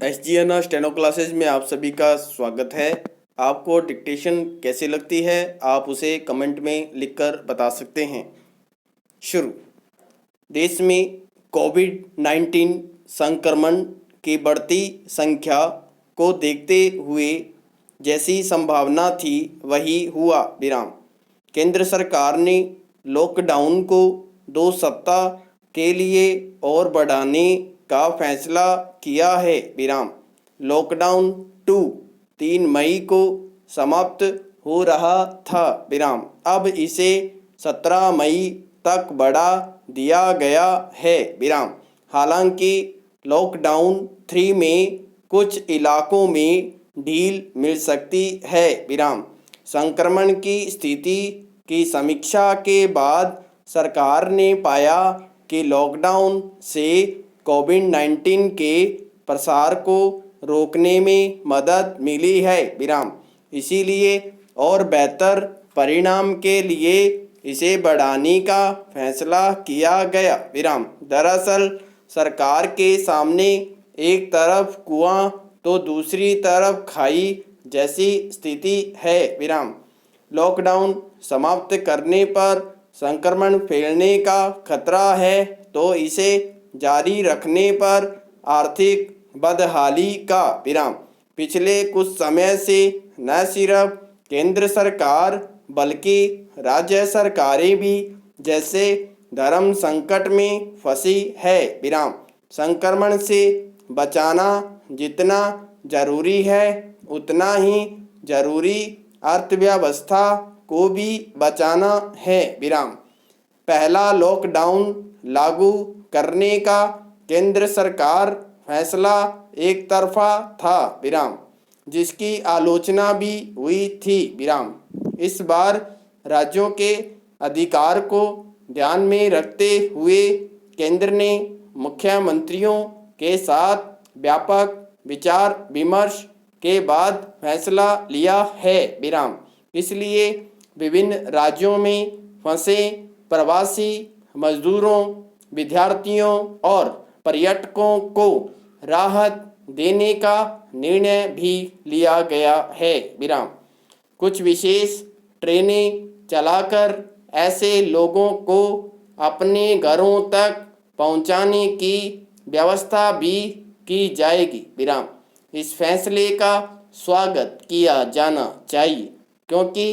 SGN steno classes में आप सभी का स्वागत है। आपको डिक्टेशन कैसे लगती है, आप उसे कमेंट में लिखकर बता सकते हैं। शुरू। देश में कोविड-19 संक्रमण की बढ़ती संख्या को देखते हुए जैसी संभावना थी वही हुआ विराम। केंद्र सरकार ने लॉकडाउन को 2 सप्ताह के लिए और बढ़ाने का फैसला किया है विराम। लॉकडाउन 2 3 मई को समाप्त हो रहा था विराम। अब इसे 17 मई तक बढ़ा दिया गया है विराम। हालांकि लॉकडाउन 3 में कुछ इलाकों में ढील मिल सकती है विराम। संक्रमण की स्थिति की समीक्षा के बाद सरकार ने पाया कि लॉकडाउन से कोविड-19 के प्रसार को रोकने में मदद मिली है विराम। इसीलिए और बेहतर परिणाम के लिए इसे बढ़ाने का फैसला किया गया विराम। दरअसल सरकार के सामने एक तरफ कुआं तो दूसरी तरफ खाई जैसी स्थिति है विराम। लॉकडाउन समाप्त करने पर संक्रमण फैलने का खतरा है तो इसे जारी रखने पर आर्थिक बदहाली का विराम। पिछले कुछ समय से न सिर्फ केंद्र सरकार बल्कि राज्य सरकारें भी जैसे धर्म संकट में फंसी है विराम। संक्रमण से बचाना जितना जरूरी है उतना ही जरूरी अर्थव्यवस्था को भी बचाना है विराम। पहला लॉकडाउन लागू करने का केंद्र सरकार फैसला एक तरफा था विराम, जिसकी आलोचना भी हुई थी विराम। इस बार राज्यों के अधिकार को ध्यान में रखते हुए केंद्र ने मुख्यमंत्रियों के साथ व्यापक विचार विमर्श के बाद फैसला लिया है विराम। इसलिए विभिन्न राज्यों में फंसे प्रवासी मजदूरों, विद्यार्थियों और पर्यटकों को राहत देने का निर्णय भी लिया गया है विराम। कुछ विशेष ट्रेनें चलाकर ऐसे लोगों को अपने घरों तक पहुंचाने की व्यवस्था भी की जाएगी विराम। इस फैसले का स्वागत किया जाना चाहिए क्योंकि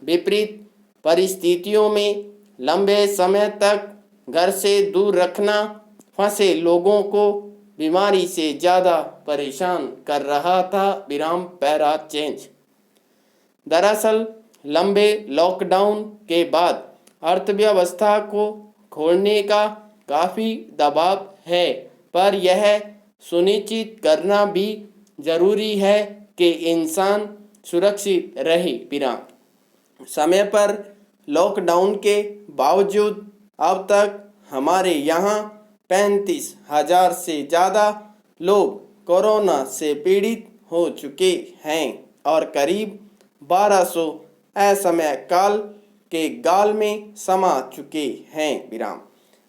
विपरीत परिस्थितियों में लंबे समय तक घर से दूर रखना फंसे लोगों को बीमारी से ज़्यादा परेशान कर रहा था विराम। Para change. दरअसल लंबे लॉकडाउन के बाद अर्थव्यवस्था को खोलने का काफ़ी दबाव है, पर यह सुनिश्चित करना भी जरूरी है कि इंसान सुरक्षित रहे विराम। समय पर लॉकडाउन के बावजूद अब तक हमारे यहाँ 35,000 से ज़्यादा लोग कोरोना से पीड़ित हो चुके हैं और करीब 1200 असमय काल के गाल में समा चुके हैं विराम।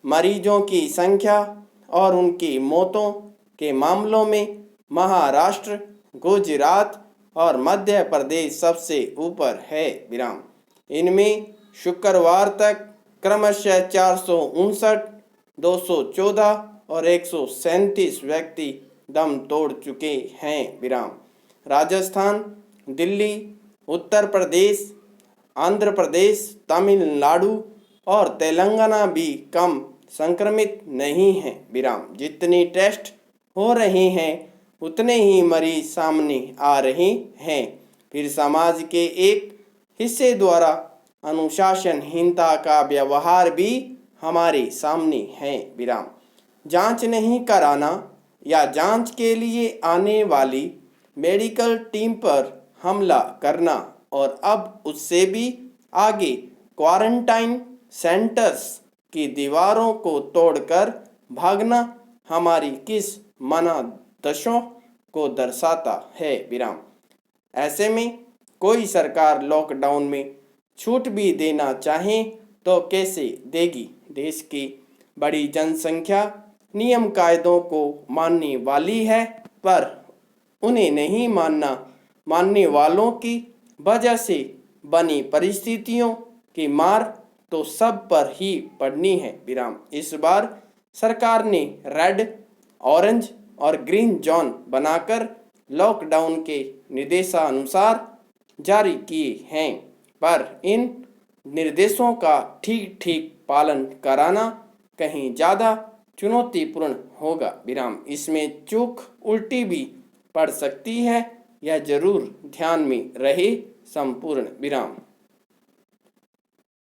मरीजों की संख्या और उनकी मौतों के मामलों में महाराष्ट्र, गुजरात और मध्य प्रदेश सबसे ऊपर है विराम। इनमें शुक्रवार तक क्रमशः 459, 214 और 137 व्यक्ति दम तोड़ चुके हैं विराम। राजस्थान, दिल्ली, उत्तर प्रदेश, आंध्र प्रदेश, तमिलनाडु और तेलंगाना भी कम संक्रमित नहीं हैं विराम। जितने टेस्ट हो रहे हैं उतने ही मरीज सामने आ रहे हैं। फिर समाज के एक हिस्से द्वारा अनुशासनहीनता का व्यवहार भी हमारे सामने है विराम। जांच नहीं कराना या जांच के लिए आने वाली मेडिकल टीम पर हमला करना और अब उससे भी आगे क्वारंटाइन सेंटर्स की दीवारों को तोड़कर भागना हमारी किस मनादशों को दर्शाता है विराम। ऐसे में कोई सरकार लॉकडाउन में छूट भी देना चाहे तो कैसे देगी। देश की बड़ी जनसंख्या नियम कायदों को मानने वाली है, पर उन्हें नहीं मानने वालों की वजह से बनी परिस्थितियों की मार तो सब पर ही पड़नी है। विराम। इस बार सरकार ने रेड, ऑरेंज और ग्रीन जोन बनाकर लॉकडाउन के निर्देशानुसार जारी किए हैं, पर इन निर्देशों का ठीक ठीक पालन कराना कहीं ज़्यादा चुनौतीपूर्ण होगा। विराम। इसमें चूक उल्टी भी पड़ सकती है, यह जरूर ध्यान में रहे। संपूर्ण विराम।